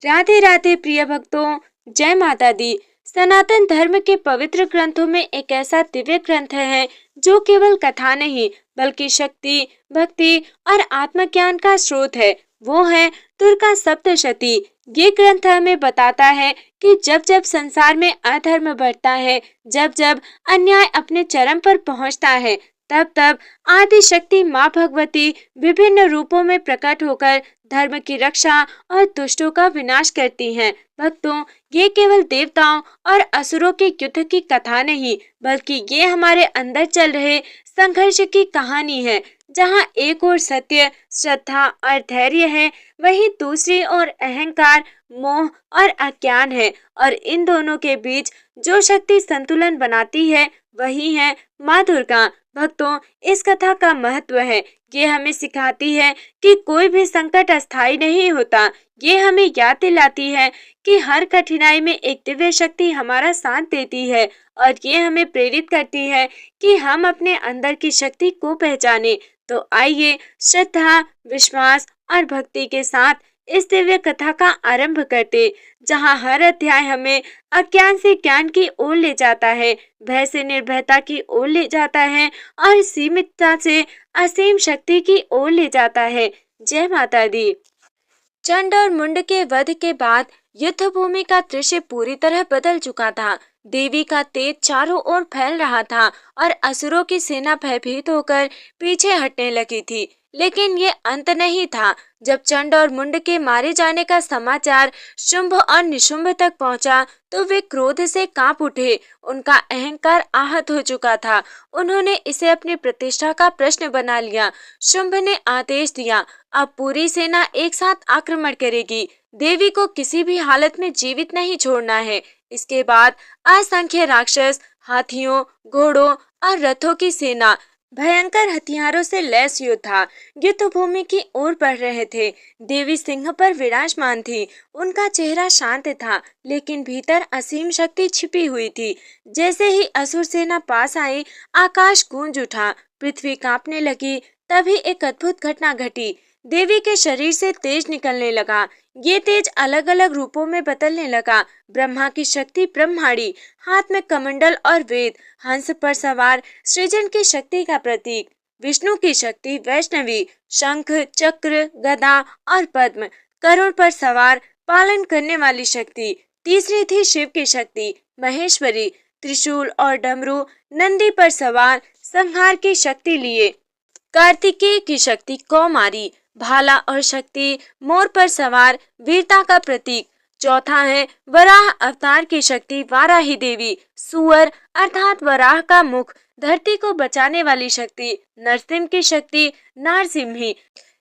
राधे राधे प्रिय भक्तों, जय माता दी। सनातन धर्म के पवित्र ग्रंथों में एक ऐसा दिव्य ग्रंथ है जो केवल कथा नहीं बल्कि शक्ति, भक्ति और आत्मज्ञान का स्रोत है। वो है दुर्गा सप्तशती। ये ग्रंथ हमें बताता है कि जब जब संसार में अधर्म बढ़ता है, जब जब अन्याय अपने चरम पर पहुंचता है, तब तब आदि शक्ति माँ भगवती विभिन्न रूपों में प्रकट होकर धर्म की रक्षा और दुष्टों का विनाश करती हैं। भक्तों, ये केवल देवताओं और असुरों के युद्ध की कथा नहीं बल्कि ये हमारे अंदर चल रहे संघर्ष की कहानी है। जहाँ एक ओर सत्य, श्रद्धा और धैर्य है, वहीं दूसरी ओर अहंकार, मोह और अज्ञान है। और इन दोनों के बीच जो शक्ति संतुलन बनाती है वही है माँ दुर्गा। भक्तों, इस कथा का महत्व है, ये हमें सिखाती है कि कोई भी संकट अस्थायी नहीं होता। ये हमें याद दिलाती है कि हर कठिनाई में एक दिव्य शक्ति हमारा साथ देती है। और ये हमें प्रेरित करती है कि हम अपने अंदर की शक्ति को पहचाने। तो आइए श्रद्धा, विश्वास और भक्ति के साथ इस दिव्य कथा का आरंभ करते, जहाँ हर अध्याय हमें अज्ञान से ज्ञान की ओर ले जाता है, भय से निर्भयता की ओर ले जाता है और सीमितता से असीम शक्ति की ओर ले जाता है। जय माता दी। चंड और मुंड के वध के बाद युद्ध भूमि का दृश्य पूरी तरह बदल चुका था। देवी का तेज चारों ओर फैल रहा था और असुरों की सेना भयभीत होकर पीछे हटने लगी थी। लेकिन ये अंत नहीं था। जब चंड और मुंड के मारे जाने का समाचार शुंभ और निशुंभ तक पहुंचा तो वे क्रोध से कांप उठे। उनका अहंकार आहत हो चुका था। उन्होंने इसे अपनी प्रतिष्ठा का प्रश्न बना लिया। शुंभ ने आदेश दिया, अब पूरी सेना एक साथ आक्रमण करेगी। देवी को किसी भी हालत में जीवित नहीं छोड़ना है। इसके बाद असंख्य राक्षस हाथियों, घोड़ों और रथों की सेना भयंकर हथियारों से लैस योद्धा युद्ध भूमि की ओर बढ़ रहे थे। देवी सिंह पर विराजमान थी। उनका चेहरा शांत था, लेकिन भीतर असीम शक्ति छिपी हुई थी। जैसे ही असुर सेना पास आई, आकाश गूंज उठा, पृथ्वी कांपने लगी। तभी एक अद्भुत घटना घटी। देवी के शरीर से तेज निकलने लगा। ये तेज अलग अलग रूपों में बदलने लगा। ब्रह्मा की शक्ति ब्रह्माणी, हाथ में कमंडल और वेद, हंस पर सवार सृजन की शक्ति का प्रतीक। विष्णु की शक्ति वैष्णवी, शंख, चक्र, गदा और पद्म, करोड़ पर सवार पालन करने वाली शक्ति। तीसरी थी शिव की शक्ति महेश्वरी, त्रिशूल और डमरू, नंदी पर सवार संहार की शक्ति लिए। कार्तिकेय की शक्ति कौमारी, भाला और शक्ति, मोर पर सवार वीरता का प्रतीक। चौथा है वराह अवतार की शक्ति वाराही देवी, सुअर अर्थात वराह का मुख, धरती को बचाने वाली शक्ति। नरसिंह की शक्ति नारसिम्ही,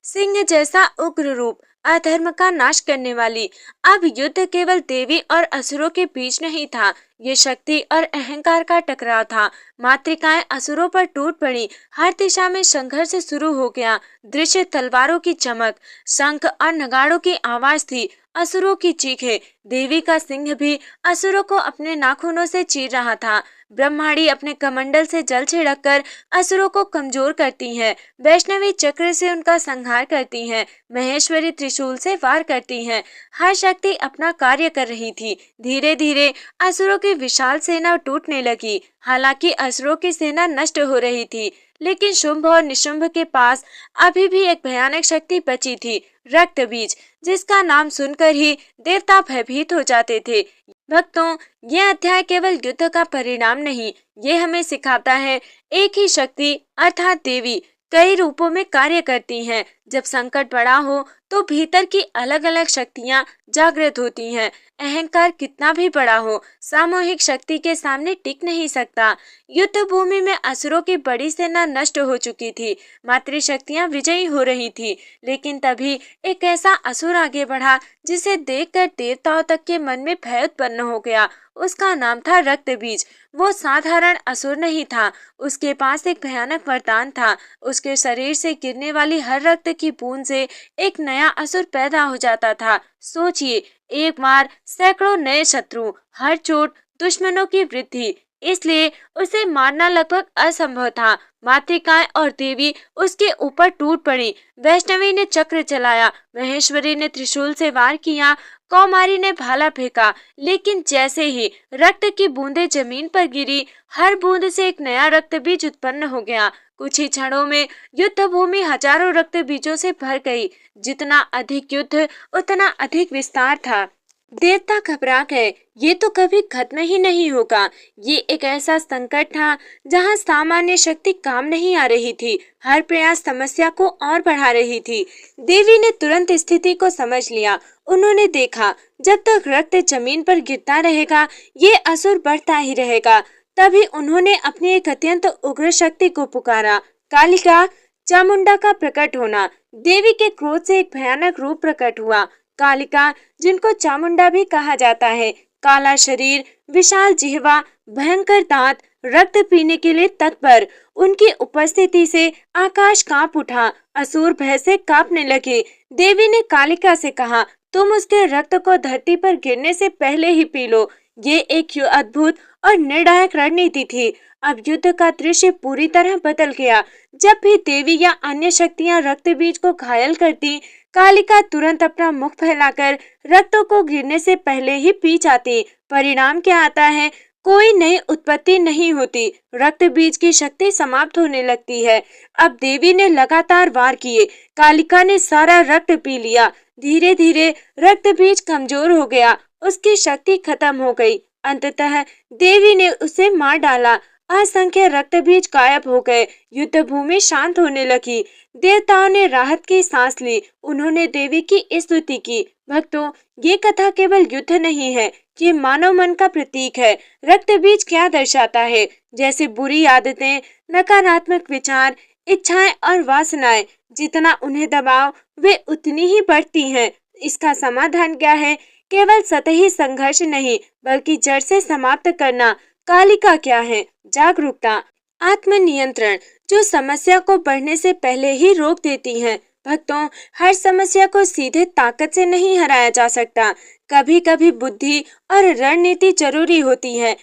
सिंह जैसा उग्र रूप, अधर्म का नाश करने वाली। अब युद्ध केवल देवी और असुरों के बीच नहीं था, ये शक्ति और अहंकार का टकराव था। मातृकाएं असुरों पर टूट पड़ी। हर दिशा में संघर्ष शुरू हो गया। दृश्य तलवारों की चमक, शंख और नगाड़ों की आवाज थी, असुरों की चीखें। देवी का सिंह भी असुरों को अपने नाखूनों से चीर रहा था। ब्रह्माणी अपने कमंडल से जल छिड़क कर असुरों को कमजोर करती हैं। वैष्णवी चक्र से उनका संहार करती हैं। महेश्वरी त्रिशूल से वार करती हैं। हर शक्ति अपना कार्य कर रही थी। धीरे धीरे असुरों की विशाल सेना टूटने लगी। हालांकि असुरों की सेना नष्ट हो रही थी, लेकिन शुंभ और निशुंभ के पास अभी भी एक भयानक शक्ति बची थी, रक्त बीज, जिसका नाम सुनकर ही देवता भयभीत हो जाते थे। भक्तों, यह अध्याय केवल युद्ध का परिणाम नहीं, ये हमें सिखाता है एक ही शक्ति अर्थात देवी कई रूपों में कार्य करती हैं। जब संकट बड़ा हो तो भीतर की अलग अलग शक्तियां जागृत होती हैं। अहंकार कितना भी बड़ा हो, सामूहिक शक्ति के सामने टिक नहीं सकता। युद्ध भूमि में असुरों की बड़ी सेना नष्ट हो चुकी थी। मातृशक्तियां विजयी हो रही थी। लेकिन तभी एक ऐसा असुर आगे बढ़ा जिसे देखकर देवताओं तक के मन में भय उत्पन्न हो गया। उसका नाम था रक्त बीज। वो साधारण असुर नहीं था, उसके पास एक भयानक वरदान था। उसके शरीर से गिरने वाली हर रक्त की बूंद से एक नया असुर पैदा हो जाता था। सोचिए, एक बार सैकड़ों नए शत्रु, हर चोट दुश्मनों की वृद्धि। इसलिए उसे मारना लगभग असंभव था। मातृकाएं और देवी उसके ऊपर टूट पड़ी। वैष्णवी ने चक्र चलाया, महेश्वरी ने त्रिशूल से वार किया, कौमारी ने भाला फेंका, लेकिन जैसे ही रक्त की बूंदें जमीन पर गिरी, हर बूंद से एक नया रक्त बीज उत्पन्न हो गया। कुछ ही क्षणों में युद्ध भूमि हजारों रक्त बीजों से भर गई। जितना अधिक युद्ध उतना अधिक विस्तार था। देवता घबरा गए, ये तो कभी खत्म ही नहीं होगा। ये एक ऐसा संकट था जहाँ सामान्य शक्ति काम नहीं आ रही थी, हर प्रयास समस्या को और बढ़ा रही थी। देवी ने तुरंत स्थिति को समझ लिया। उन्होंने देखा, जब तक रक्त जमीन पर गिरता रहेगा, ये असुर बढ़ता ही रहेगा। तभी उन्होंने अपनी एक अत्यंत उग्र शक्ति को पुकारा, कालिका, चामुंडा का प्रकट होना। देवी के क्रोध से एक भयानक रूप प्रकट हुआ। कालिका, जिनको चामुंडा भी कहा जाता है, काला शरीर, विशाल जिह्वा, भयंकर दांत, रक्त पीने के लिए तत्पर। उनकी उपस्थिति से आकाश कांप उठा, असुर भय से कांपने लगे। देवी ने कालिका से कहा, तुम उसके रक्त को धरती पर गिरने से पहले ही पी लो। ये एक अद्भुत और निर्णायक रणनीति थी। अब युद्ध का दृश्य पूरी तरह बदल गया। जब भी देवी या अन्य शक्तियां रक्त बीज को घायल करती, कालिका तुरंत अपना मुख फैलाकर रक्तों को गिरने से पहले ही पी जाती। परिणाम क्या आता है? कोई नई उत्पत्ति नहीं होती, रक्त बीज की शक्ति समाप्त होने लगती है। अब देवी ने लगातार वार किए, कालिका ने सारा रक्त पी लिया। धीरे धीरे रक्त बीज कमजोर हो गया, उसकी शक्ति खत्म हो गई। अंततः देवी ने उसे मार डाला। असंख्य रक्त बीज गायब हो गए। युद्ध भूमि शांत होने लगी। देवताओं ने राहत की सांस ली। उन्होंने देवी की स्तुति की। भक्तों, ये कथा केवल युद्ध नहीं है, ये मानव मन का प्रतीक है। रक्त बीज क्या दर्शाता है? जैसे बुरी आदतें, नकारात्मक विचार, इच्छाएं और वासनाएं, जितना उन्हें दबाओ वे उतनी ही बढ़ती हैं। इसका समाधान क्या है? केवल सतही संघर्ष नहीं, बल्कि जड़ से समाप्त करना। कालिका क्या है? जागरूकता, आत्मनियंत्रण, जो समस्या को बढ़ने से पहले ही रोक देती है। भक्तों, हर समस्या को सीधे ताकत से नहीं हराया जा सकता। कभी कभी बुद्धि और रणनीति जरूरी होती है।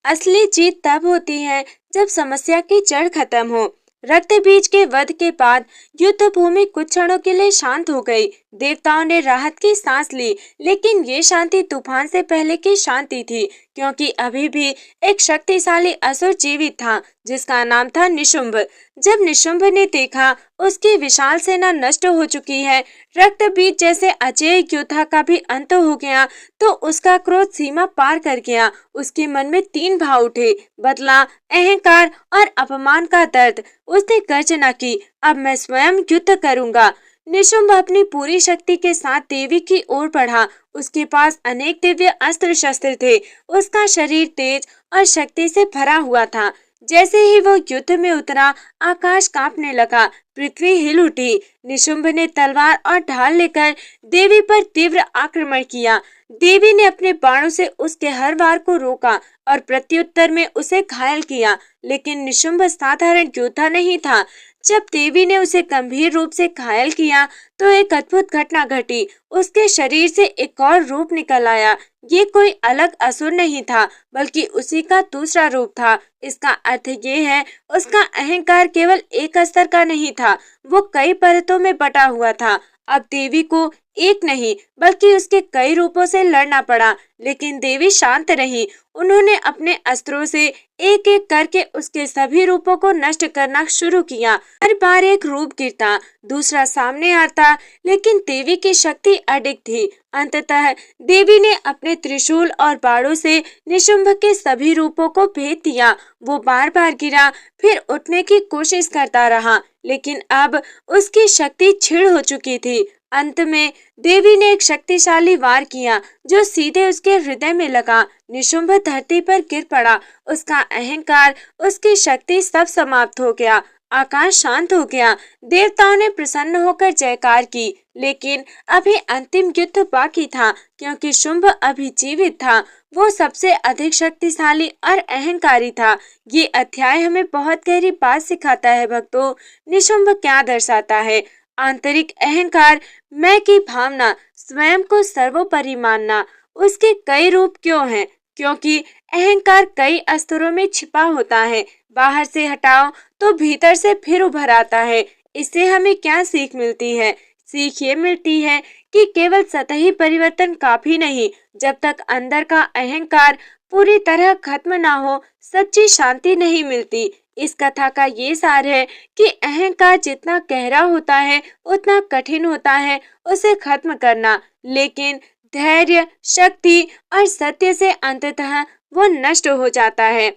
असली जीत तब होती है जब समस्या की जड़ खत्म हो। रक्त बीज के वध के बाद युद्ध भूमि कुछ क्षणों के लिए शांत हो गई। देवताओं ने राहत की सांस ली, लेकिन ये शांति तूफान से पहले की शांति थी, क्योंकि अभी भी एक शक्तिशाली असुर जीवित था, जिसका नाम था निशुंभ। जब निशुंभ ने देखा उसकी विशाल सेना नष्ट हो चुकी है, रक्त बीज जैसे अजेय योद्धा का भी अंत हो गया, तो उसका क्रोध सीमा पार कर गया। उसके मन में तीन भाव उठे, बदला, अहंकार और अपमान का दर्द। उसने गर्जना की, अब मैं स्वयं युद्ध करूंगा। निशुंभ अपनी पूरी शक्ति के साथ देवी की ओर बढ़ा। उसके पास अनेक दिव्य अस्त्र शस्त्र थे। उसका शरीर तेज और शक्ति से भरा हुआ था। जैसे ही वो युद्ध में उतरा, आकाश कांपने लगा, पृथ्वी हिल उठी। निशुंभ ने तलवार और ढाल लेकर देवी पर तीव्र आक्रमण किया। देवी ने अपने बाणों से उसके हर वार को रोका और प्रत्युत्तर में उसे घायल किया, लेकिन निशुंभ साधारण योद्धा नहीं था। जब देवी ने उसे गंभीर रूप से घायल किया, तो एक अद्भुत घटना घटी। उसके शरीर से एक और रूप निकल आया। ये कोई अलग असुर नहीं था, बल्कि उसी का दूसरा रूप था। इसका अर्थ ये है, उसका अहंकार केवल एक स्तर का नहीं था, वो कई परतों में बटा हुआ था। अब देवी को एक नहीं, बल्कि उसके कई रूपों से लड़ना पड़ा, लेकिन देवी शांत रही। उन्होंने अपने अस्त्रों से एक एक करके उसके सभी रूपों को नष्ट करना शुरू किया। हर बार एक रूप गिरता, दूसरा सामने आता, लेकिन देवी की शक्ति अडिग थी। अंततः देवी ने अपने त्रिशूल और बाणों से निशुंभ के सभी रूपों को भेद दिया। वो बार बार गिरा, फिर उठने की कोशिश करता रहा, लेकिन अब उसकी शक्ति क्षीण हो चुकी थी। अंत में देवी ने एक शक्तिशाली वार किया, जो सीधे उसके हृदय में लगा। निशुंभ धरती पर गिर पड़ा। उसका अहंकार, उसकी शक्ति सब समाप्त हो गया। आकाश शांत हो गया। देवताओं ने प्रसन्न होकर जयकार की, लेकिन अभी अंतिम युद्ध बाकी था, क्योंकि शुंभ अभी जीवित था। वो सबसे अधिक शक्तिशाली और अहंकारी था। ये अध्याय हमें बहुत गहरी बात सिखाता है भक्तों। निशुंभ क्या दर्शाता है? आंतरिक अहंकार, मैं की भावना, स्वयं को सर्वोपरि मानना। उसके कई रूप क्यों हैं? क्योंकि अहंकार कई स्तरों में छिपा होता है। बाहर से हटाओ तो भीतर से फिर उभर आता है। इससे हमें क्या सीख मिलती है? सीख ये मिलती है कि केवल सतही परिवर्तन काफी नहीं। जब तक अंदर का अहंकार पूरी तरह खत्म ना हो, सच्ची शांति नहीं मिलती। इस कथा का ये सार है कि अहंकार जितना गहरा होता है उतना कठिन होता है उसे खत्म करना, लेकिन धैर्य, शक्ति और सत्य से अंततः वो नष्ट हो जाता है।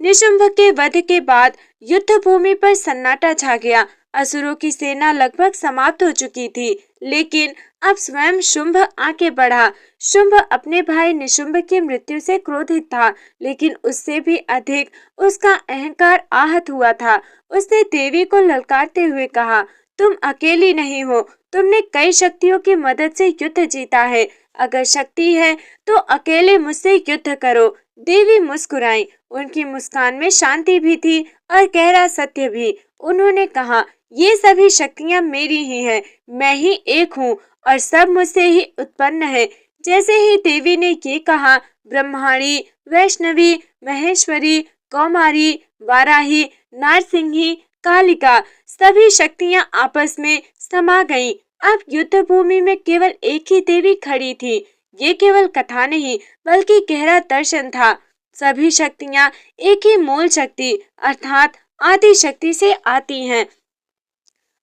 निशुंभ के वध के बाद युद्ध भूमि पर सन्नाटा छा गया। असुरों की सेना लगभग समाप्त हो चुकी थी, लेकिन अब स्वयं शुंभ आगे बढ़ा। शुंभ अपने भाई निशुंभ की मृत्यु से क्रोधित था, लेकिन उससे भी अधिक उसका अहंकार आहत हुआ था। उसने देवी को ललकारते हुए कहा, तुम अकेली नहीं हो, तुमने कई शक्तियों की मदद से युद्ध जीता है। अगर शक्ति है तो अकेले मुझसे युद्ध करो। देवी मुस्कुराई। उनकी मुस्कान में शांति भी थी और गहरा सत्य भी। उन्होंने कहा, ये सभी शक्तियां मेरी ही हैं। मैं ही एक हूँ और सब मुझसे ही उत्पन्न है। जैसे ही देवी ने ये कहा, ब्रह्माणी, वैष्णवी, महेश्वरी, कौमारी, वाराही, नारसिंही, कालिका सभी शक्तियां आपस में समा गईं। अब युद्ध भूमि में केवल एक ही देवी खड़ी थी। ये केवल कथा नहीं बल्कि गहरा दर्शन था। सभी शक्तियां एक ही मूल शक्ति अर्थात आदि शक्ति से आती हैं।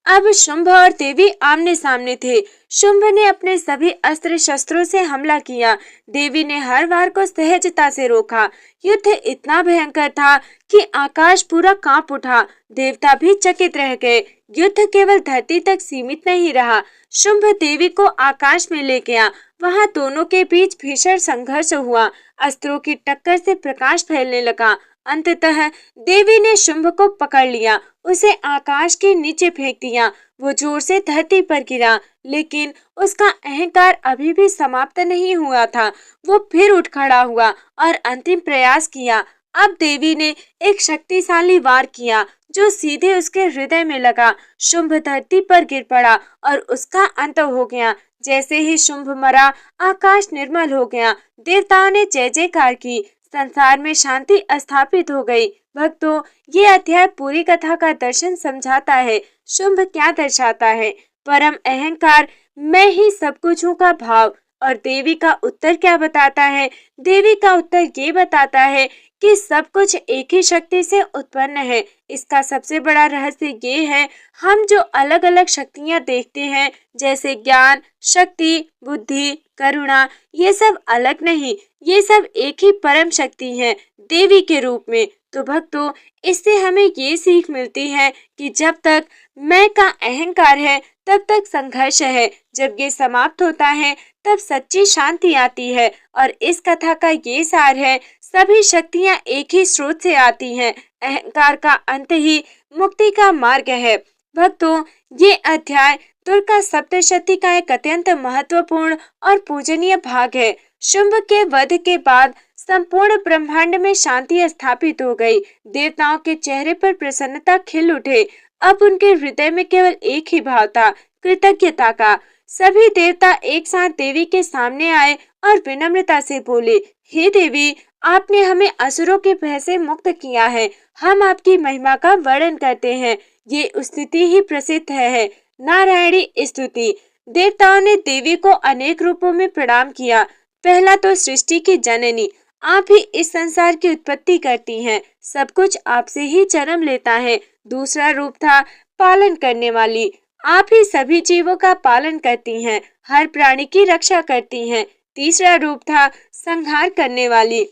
अब शुंभ और देवी आमने सामने थे। शुंभ ने अपने सभी अस्त्र शस्त्रों से हमला किया। देवी ने हर वार को सहजता से रोका। युद्ध इतना भयंकर था कि आकाश पूरा कांप उठा। देवता भी चकित रह गए। युद्ध केवल धरती तक सीमित नहीं रहा। शुंभ देवी को आकाश में ले गया। वहां दोनों के बीच भीषण संघर्ष हुआ। अस्त्रों की टक्कर से प्रकाश फैलने लगा। अंततः देवी ने शुंभ को पकड़ लिया, उसे आकाश के नीचे फेंक दिया। वो जोर से धरती पर गिरा, लेकिन उसका अहंकार अभी भी समाप्त नहीं हुआ था। वो फिर उठ खड़ा हुआ और अंतिम प्रयास किया। अब देवी ने एक शक्तिशाली वार किया जो सीधे उसके हृदय में लगा। शुंभ धरती पर गिर पड़ा और उसका अंत हो गया। जैसे ही शुंभ मरा, आकाश निर्मल हो गया। देवताओं ने जय जयकार की। संसार में शांति स्थापित हो गई। भक्तों, ये अध्याय पूरी कथा का दर्शन समझाता है। शुंभ क्या दर्शाता है? परम अहंकार, मैं ही सब कुछ हूँ का भाव। और देवी का उत्तर क्या बताता है? देवी का उत्तर ये बताता है कि सब कुछ एक ही शक्ति से उत्पन्न है। इसका सबसे बड़ा रहस्य ये है, हम जो अलग अलग शक्तियाँ देखते हैं जैसे ज्ञान, शक्ति, बुद्धि, करुणा, ये सब अलग नहीं, ये सब एक ही परम शक्ति है, देवी के रूप में। तो भक्तों, इससे हमें ये सीख मिलती है कि जब तक मैं का अहंकार है तब तक संघर्ष है। जब ये समाप्त होता है तब सच्ची शांति आती है। और इस कथा का ये सार है, सभी शक्तियाँ एक ही स्रोत से आती हैं। अहंकार का अंत ही मुक्ति का मार्ग है। भक्तों, ये अध्याय दुर्गा सप्तशती का एक अत्यंत महत्वपूर्ण और पूजनीय भाग है। शुंभ के वध के बाद संपूर्ण ब्रह्मांड में शांति स्थापित हो गई। देवताओं के चेहरे पर प्रसन्नता खिल उठे। अब उनके हृदय में केवल एक ही भाव था, कृतज्ञता का। सभी देवता एक साथ देवी के सामने आए और विनम्रता से बोले, हे देवी, आपने हमें असुरों के भय से मुक्त किया है। हम आपकी महिमा का वर्णन करते हैं। ये स्तुति ही प्रसिद्ध है, नारायणी स्तुति। देवताओं ने देवी को अनेक रूपों में प्रणाम किया। पहला तो सृष्टि की जननी, आप ही इस संसार की उत्पत्ति करती हैं, सब कुछ आपसे ही जन्म लेता है। दूसरा रूप था पालन करने वाली, आप ही सभी जीवों का पालन करती हैं, हर प्राणी की रक्षा करती हैं। तीसरा रूप था संहार करने वाली,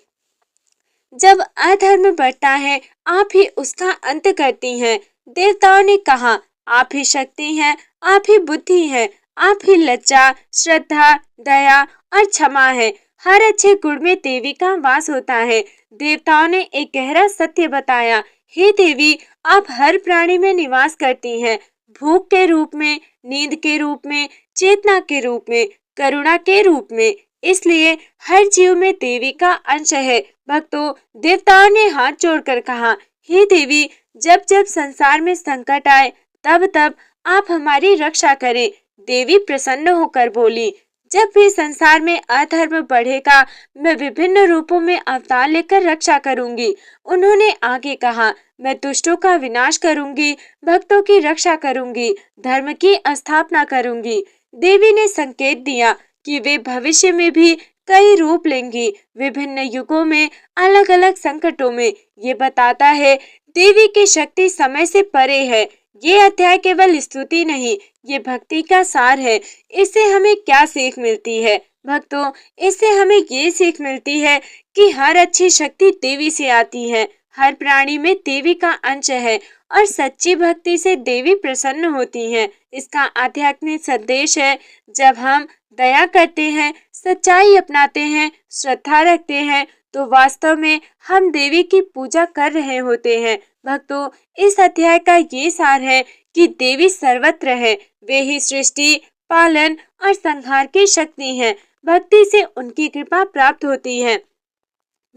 जब अधर्म बढ़ता है आप ही उसका अंत करती हैं। देवताओं ने कहा, आप ही शक्ति हैं, आप ही बुद्धि हैं, आप ही लज्जा, श्रद्धा, दया और क्षमा है। हर अच्छे गुण में देवी का वास होता है। देवताओं ने एक गहरा सत्य बताया, हे देवी, आप हर प्राणी में निवास करती हैं, भूख के रूप में, नींद के रूप में, चेतना के रूप में, करुणा के रूप में। इसलिए हर जीव में देवी का अंश है। भक्तों, देवताओं ने हाथ जोड़कर कहा, हे देवी, जब जब संसार में संकट आए तब तब आप हमारी रक्षा करें। देवी प्रसन्न होकर बोली, जब भी संसार में अधर्म बढ़ेगा, मैं विभिन्न रूपों में अवतार लेकर रक्षा करूंगी। उन्होंने आगे कहा, मैं दुष्टों का विनाश करूंगी, भक्तों की रक्षा करूंगी, धर्म की स्थापना करूंगी। देवी ने संकेत दिया कि वे भविष्य में भी कई रूप लेंगी, विभिन्न युगों में, अलग अलग संकटों में। ये बताता है देवी की शक्ति समय से परे है। ये अध्याय केवल स्तुति नहीं, ये भक्ति का सार है। इससे हमें क्या सीख मिलती है भक्तों? इससे हमें ये सीख मिलती है कि हर अच्छी शक्ति देवी से आती है। हर प्राणी में देवी का अंश है और सच्ची भक्ति से देवी प्रसन्न होती है। इसका आध्यात्मिक संदेश है, जब हम दया करते हैं, सच्चाई अपनाते हैं, श्रद्धा रखते हैं, तो वास्तव में हम देवी की पूजा कर रहे होते हैं। भक्तों, इस अध्याय का ये सार है कि देवी सर्वत्र है। वे ही सृष्टि, पालन और संहार की शक्ति हैं। भक्ति से उनकी कृपा प्राप्त होती है।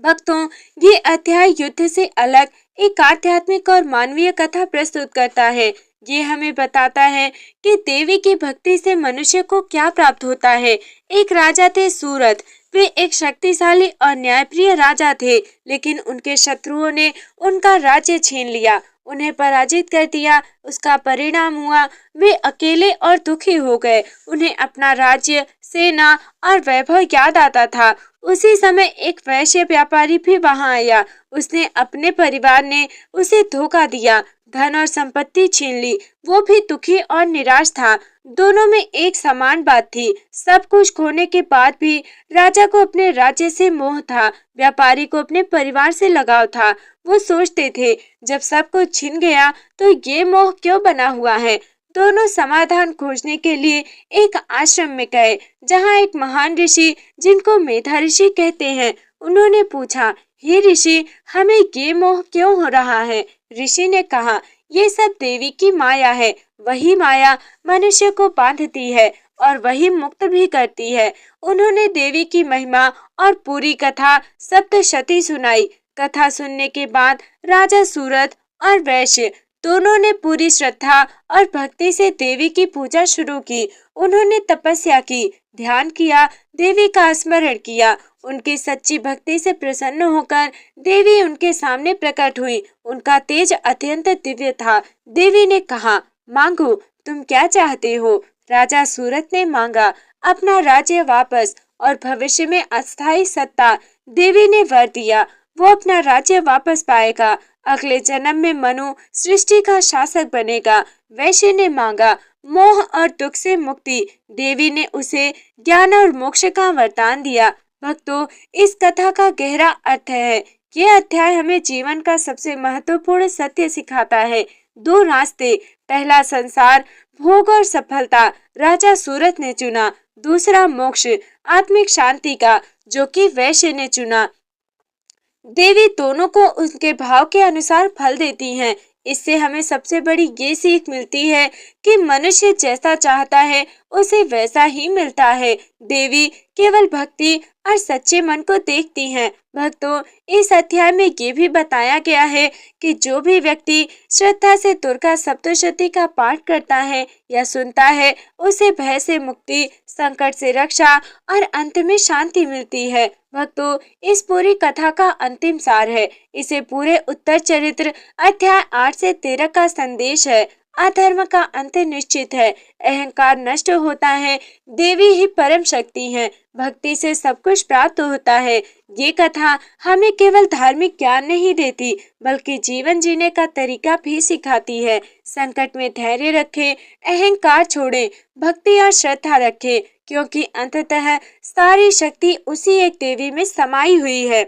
भक्तों, ये अध्याय युद्ध से अलग एक आध्यात्मिक और मानवीय कथा प्रस्तुत करता है। ये हमें बताता है कि देवी की भक्ति से मनुष्य को क्या प्राप्त होता है। एक राजा थे सूरत। वे एक शक्तिशाली और न्यायप्रिय राजा थे, लेकिन उनके शत्रुओं ने उनका राज्य छीन लिया, उन्हें पराजित कर दिया। उसका परिणाम हुआ, वे अकेले और दुखी हो गए। उन्हें अपना राज्य, सेना और वैभव याद आता था। उसी समय एक वैश्य व्यापारी भी वहां आया। उसने अपने परिवार ने उसे धोखा दिया, धन और संपत्ति छीन ली। वो भी दुखी और निराश था। दोनों में एक समान बात थी, सब कुछ खोने के बाद भी राजा को अपने राज्य से मोह था, व्यापारी को अपने परिवार से लगाव था। वो सोचते थे, जब सब कुछ छिन गया तो ये मोह क्यों बना हुआ है। दोनों समाधान खोजने के लिए एक आश्रम में गए, जहाँ एक महान ऋषि, जिनको मेधा ऋषि कहते हैं, उन्होंने पूछा, हे ऋषि, हमें ये मोह क्यों हो रहा है? ऋषि ने कहा, ये सब देवी की माया है। वही माया मनुष्य को बांधती है और वही मुक्त भी करती है। उन्होंने देवी की महिमा और पूरी कथा सप्तशती सुनाई। कथा सुनने के बाद राजा सूरत और वैश्य दोनों ने पूरी श्रद्धा और भक्ति से देवी की पूजा शुरू की। उन्होंने तपस्या की, ध्यान किया, देवी का स्मरण किया। उनकी सच्ची भक्ति से प्रसन्न होकर देवी उनके सामने प्रकट हुई। उनका तेज अत्यंत दिव्य था। देवी ने कहा, मांगो, तुम क्या चाहते हो? राजा सूरत ने मांगा, अपना राज्य वापस और भविष्य में अस्थायी सत्ता। देवी ने वर दिया, वो अपना राज्य वापस पाएगा। अगले जन्म में मनु सृष्टि का शासक बनेगा। वैश्य ने मांगा, मोह और दुख से मुक्ति। देवी ने उसे ज्ञान और मोक्ष का वरदान दिया। भक्तों, इस कथा का गहरा अर्थ है, ये अध्याय हमें जीवन का सबसे महत्वपूर्ण सत्य सिखाता है। दो रास्ते, पहला संसार, भोग और सफलता, राजा सूरत ने चुना। दूसरा मोक्ष, आत्मिक शांति का, जो कि वैश्य ने चुना। देवी दोनों को उनके भाव के अनुसार फल देती हैं। इससे हमें सबसे बड़ी ये सीख मिलती है कि मनुष्य जैसा चाहता है उसे वैसा ही मिलता है। देवी केवल भक्ति और सच्चे मन को देखती हैं। भक्तों, इस अध्याय में ये भी बताया गया है कि जो भी व्यक्ति श्रद्धा से दुर्गा सप्तशती का पाठ करता है या सुनता है, उसे भय से मुक्ति, संकट से रक्षा और अंत में शांति मिलती है। भक्तों, इस पूरी कथा का अंतिम सार है। इसे पूरे उत्तर चरित्र अध्याय 8 से 13 का संदेश है। अधर्म का अंत निश्चित है, अहंकार नष्ट होता है, देवी ही परम शक्ति है, भक्ति से सब कुछ प्राप्त होता है। ये कथा हमें केवल धार्मिक ज्ञान नहीं देती, बल्कि जीवन जीने का तरीका भी सिखाती है। संकट में धैर्य रखें, अहंकार छोड़ें, भक्ति और श्रद्धा रखें, क्योंकि अंततः सारी शक्ति उसी एक देवी में समाई हुई है।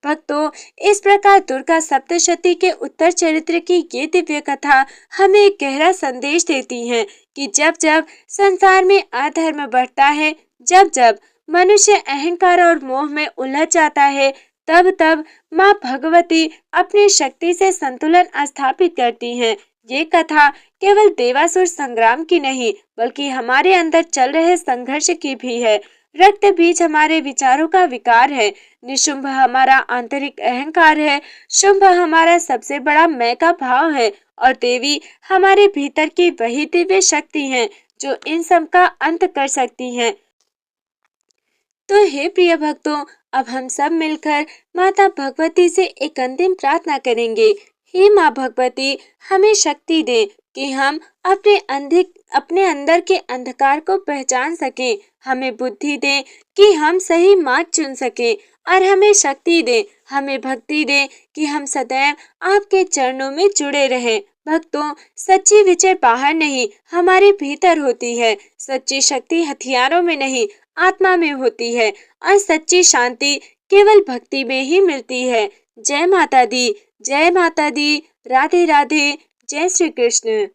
भक्तों, इस प्रकार दुर्गा सप्तशती के उत्तर चरित्र की ये दिव्य कथा हमें एक गहरा संदेश देती है कि जब जब संसार में अधर्म बढ़ता है, जब जब मनुष्य अहंकार और मोह में उलझ जाता है, तब तब माँ भगवती अपनी शक्ति से संतुलन स्थापित करती हैं। ये कथा केवल देवासुर संग्राम की नहीं, बल्कि हमारे अंदर चल रहे संघर्ष की भी है। रक्त बीज हमारे विचारों का विकार है, निशुंभ हमारा आंतरिक अहंकार है, शुंभ हमारा सबसे बड़ा मैं का भाव है, और देवी हमारे भीतर की वही दिव्य शक्ति है जो इन सब का अंत कर सकती है। तो हे प्रिय भक्तों, अब हम सब मिलकर माता भगवती से एक अंतिम प्रार्थना करेंगे। हे माँ भगवती, हमें शक्ति दे कि हम अपने अंदर के अंधकार को पहचान सकें। हमें बुद्धि दे कि हम सही मार्ग चुन सकें और हमें शक्ति दे, हमें भक्ति दे कि हम सदैव आपके चरणों में जुड़े रहें। भक्तों, सच्ची विजय बाहर नहीं, हमारे भीतर होती है। सच्ची शक्ति हथियारों में नहीं, आत्मा में होती है और सच्ची शांति केवल भक्ति में ही मिलती है। जय माता दी, जय माता दी। राधे राधे। जय श्री कृष्ण।